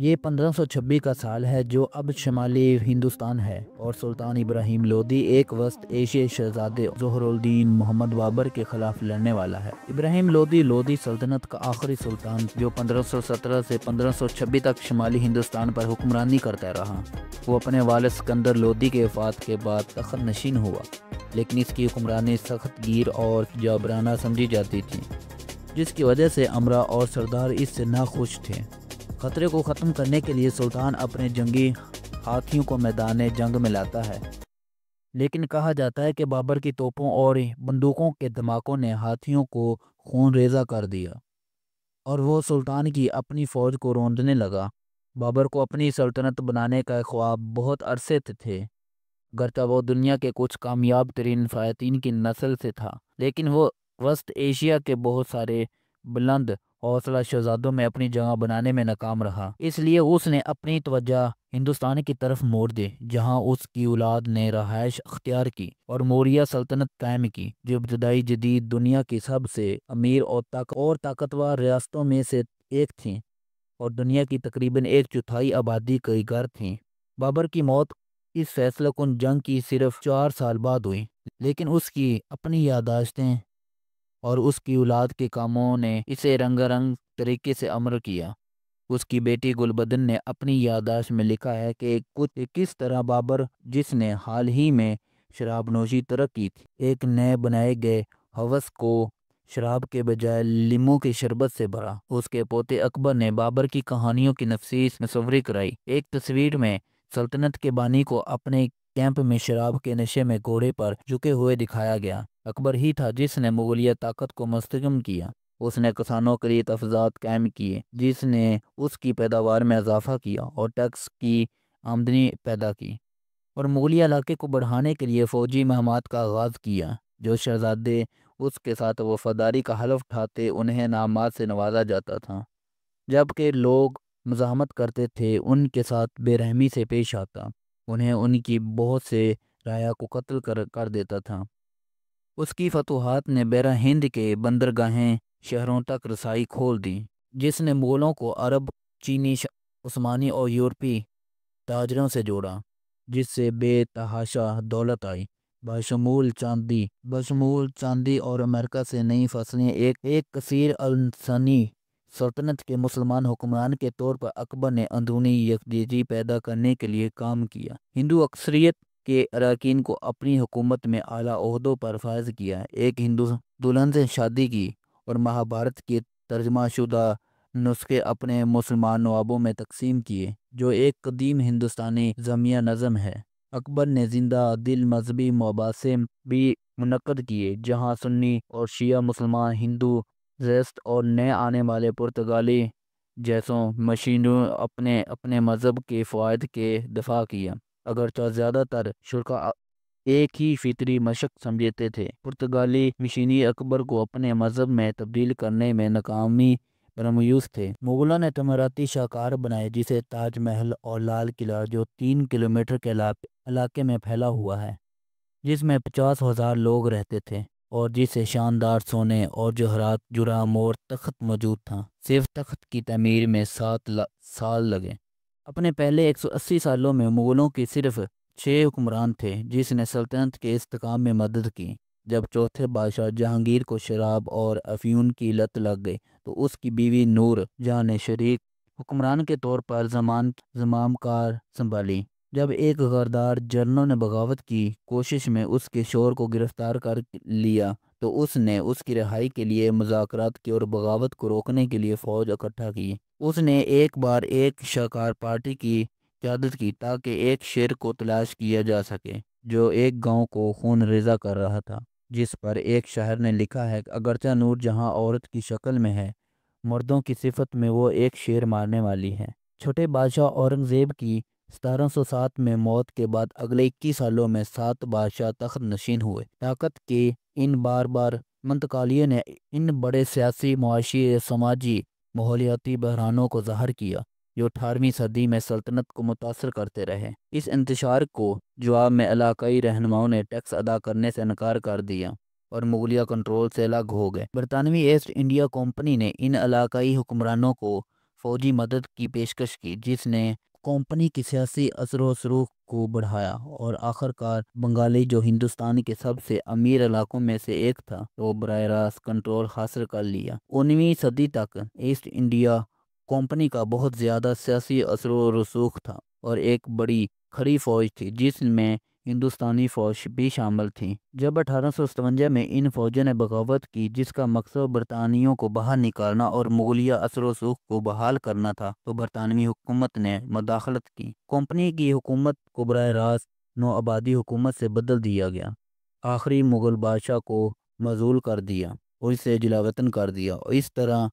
یہ 1526 کا سال ہے جو اب شمالی ہندوستان ہے، اور سلطان ابراہیم لودھی ایک وسط ایشیائی شہزادے ظہر الدین محمد بابر کے خلاف لڑنے والا ہے۔ ابراہیم لودھی سلطنت کا آخری سلطان جو 1517 سے 1526 تک شمالی ہندوستان پر حکمرانی کرتا رہا۔ وہ اپنے والد سکندر لودھی کے وفات کے بعد تخت نشین ہوا، لیکن اس کی حکمرانی سخت گیر اور جابرانہ سمجھی جاتی تھی، جس کی وجہ سے امرا اور سردار اس سے ناخوش تھے۔ خطرے کو ختم کرنے کے لیے سلطان اپنے جنگی ہاتھیوں کو میدان جنگ میں لاتا ہے، لیکن کہا جاتا ہے کہ بابر کی توپوں اور بندوقوں کے دھماکوں نے ہاتھیوں کو خون ریزہ کر دیا اور وہ سلطان کی اپنی فوج کو روندنے لگا۔ بابر کو اپنی سلطنت بنانے کا خواب بہت عرصے تھے، گرچہ وہ دنیا کے کچھ کامیاب ترین فاتحین کی نسل سے تھا، لیکن وہ وسط ایشیا کے بہت سارے بلند حوصلہ شہزادوں میں اپنی جگہ بنانے میں ناکام رہا۔ اس لیے اس نے اپنی توجہ ہندوستان کی طرف موڑ دی، جہاں اس کی اولاد نے رہائش اختیار کی اور موریہ سلطنت قائم کی، جو ابتدائی جدید دنیا کی سب سے امیر اور طاقتور ریاستوں میں سے ایک تھی اور دنیا کی تقریباً 1/4 آبادی کی گھر تھی۔ بابر کی موت اس فیصلہ کن جنگ کی صرف 4 سال بعد ہوئی، لیکن اس کی اپنی یادداشتیں اور اس کی اولاد کے کاموں نے اسے رنگا طریقے سے امر کیا۔ اس کی بیٹی گلبدن نے اپنی یادداشت میں لکھا ہے کہ کس طرح بابر، جس نے حال ہی میں شراب نوشی ترک کی تھی، ایک نئے بنائے گئے ہوس کو شراب کے بجائے لیموں کی شربت سے بھرا۔ اس کے پوتے اکبر نے بابر کی کہانیوں کی نفیس مصوری کرائی۔ ایک تصویر میں سلطنت کے بانی کو اپنے کیمپ میں شراب کے نشے میں گھوڑے پر جھکے ہوئے دکھایا گیا۔ اکبر ہی تھا جس نے مغلیہ طاقت کو مستحکم کیا۔ اس نے کسانوں کے لیے تحفظات قائم کیے، جس نے اس کی پیداوار میں اضافہ کیا اور ٹیکس کی آمدنی پیدا کی، اور مغلیہ علاقے کو بڑھانے کے لیے فوجی مہمات کا آغاز کیا۔ جو شہزادے اس کے ساتھ وفاداری کا حلف اٹھاتے انہیں انعامات سے نوازا جاتا تھا، جبکہ لوگ مزاحمت کرتے تھے ان کے ساتھ بے رحمی سے پیش آتا، انہیں ان کی بہت سے رعایا کو قتل کر دیتا تھا۔ اس کی فتوحات نے بیرہ ہند کے بندرگاہیں شہروں تک رسائی کھول دی، جس نے مغلوں کو عرب، چینی، عثمانی اور یورپی تاجروں سے جوڑا، جس سے بے تحاشا دولت آئی، بشمول چاندی اور امریکہ سے نئی فصلیں۔ ایک کثیر السانی سلطنت کے مسلمان حکمران کے طور پر اکبر نے اندرونی یکجہتی پیدا کرنے کے لیے کام کیا، ہندو اکثریت کے اراکین کو اپنی حکومت میں اعلیٰ عہدوں پر فائز کیا، ایک ہندو دلہن سے شادی کی، اور مہابھارت کے ترجمہ شدہ نسخے اپنے مسلمان نوابوں میں تقسیم کیے، جو ایک قدیم ہندوستانی ضمیہ نظم ہے۔ اکبر نے زندہ دل مذہبی مباحثے بھی منعقد کیے، جہاں سنی اور شیعہ مسلمان، ہندو زیسٹ اور نئے آنے والے پرتگالی جیسوں مشینوں اپنے مذہب کے فوائد کے دفاع کیا۔ اگرچہ زیادہ تر شرکاء ایک ہی فطری مشق سمجھتے تھے، پرتگالی مشینی اکبر کو اپنے مذہب میں تبدیل کرنے میں ناکامی برمایوس تھے۔ مغلوں نے تعمیراتی شاہکار بنائے، جسے تاج محل اور لال قلعہ، جو 3 کلومیٹر کے علاقے میں پھیلا ہوا ہے، جس میں 50,000 لوگ رہتے تھے، اور جسے شاندار سونے اور جوہرات جرام اور تخت موجود تھا۔ صرف تخت کی تعمیر میں 7 سال لگے۔ اپنے پہلے 180 سالوں میں مغلوں کی صرف 6 حکمران تھے جس نے سلطنت کے استحکام میں مدد کی۔ جب چوتھے بادشاہ جہانگیر کو شراب اور افیون کی لت لگ گئی تو اس کی بیوی نور جہاں نے شریک حکمران کے طور پر زمام کار سنبھالی۔ جب ایک غدار جنرل نے بغاوت کی کوشش میں اس کے شوہر کو گرفتار کر لیا تو اس نے اس کی رہائی کے لیے مذاکرات کیے اور بغاوت کو روکنے کے لیے فوج اکٹھا کی۔ اس نے ایک بار ایک شاہکار پارٹی کی قیادت کی تاکہ ایک شیر کو تلاش کیا جا سکے جو ایک گاؤں کو خون ریزہ کر رہا تھا، جس پر ایک شاعر نے لکھا ہے کہ اگرچہ نور جہاں عورت کی شکل میں ہے، مردوں کی صفت میں وہ ایک شیر مارنے والی ہے۔ چھوٹے بادشاہ اورنگزیب کی 1707 میں موت کے بعد اگلے 21 سالوں میں 7 بادشاہ تخت نشین ہوئے۔ طاقت کے ان بار منتقالیوں نے ان بڑے سیاسی، معاشی، سماجی، ماحولیاتی بحرانوں کو ظاہر کیا جو 18ویں صدی میں سلطنت کو متاثر کرتے رہے۔ اس انتشار کو جواب میں علاقائی رہنماؤں نے ٹیکس ادا کرنے سے انکار کر دیا اور مغلیہ کنٹرول سے الگ ہو گئے۔ برطانوی ایسٹ انڈیا کمپنی نے ان علاقائی حکمرانوں کو فوجی مدد کی پیشکش کی، جس نے کمپنی کی سیاسی اثر و رسوخ کو بڑھایا اور آخر کار بنگالی، جو ہندوستان کے سب سے امیر علاقوں میں سے ایک تھا، تو براہ راست کنٹرول حاصل کر لیا۔ 19ویں صدی تک ایسٹ انڈیا کمپنی کا بہت زیادہ سیاسی اثر و رسوخ تھا اور ایک بڑی کھڑی فوج تھی جس میں ہندوستانی فوج بھی شامل تھی۔ جب 1857 میں ان فوجوں نے بغاوت کی، جس کا مقصد برطانویوں کو باہر نکالنا اور مغلیہ اثر و رسوخ کو بحال کرنا تھا، تو برطانوی حکومت نے مداخلت کی۔ کمپنی کی حکومت کو براہ راست نوآبادی حکومت سے بدل دیا گیا، آخری مغل بادشاہ کو معزول کر دیا اور اسے جلا وطن کر دیا، اور اس طرح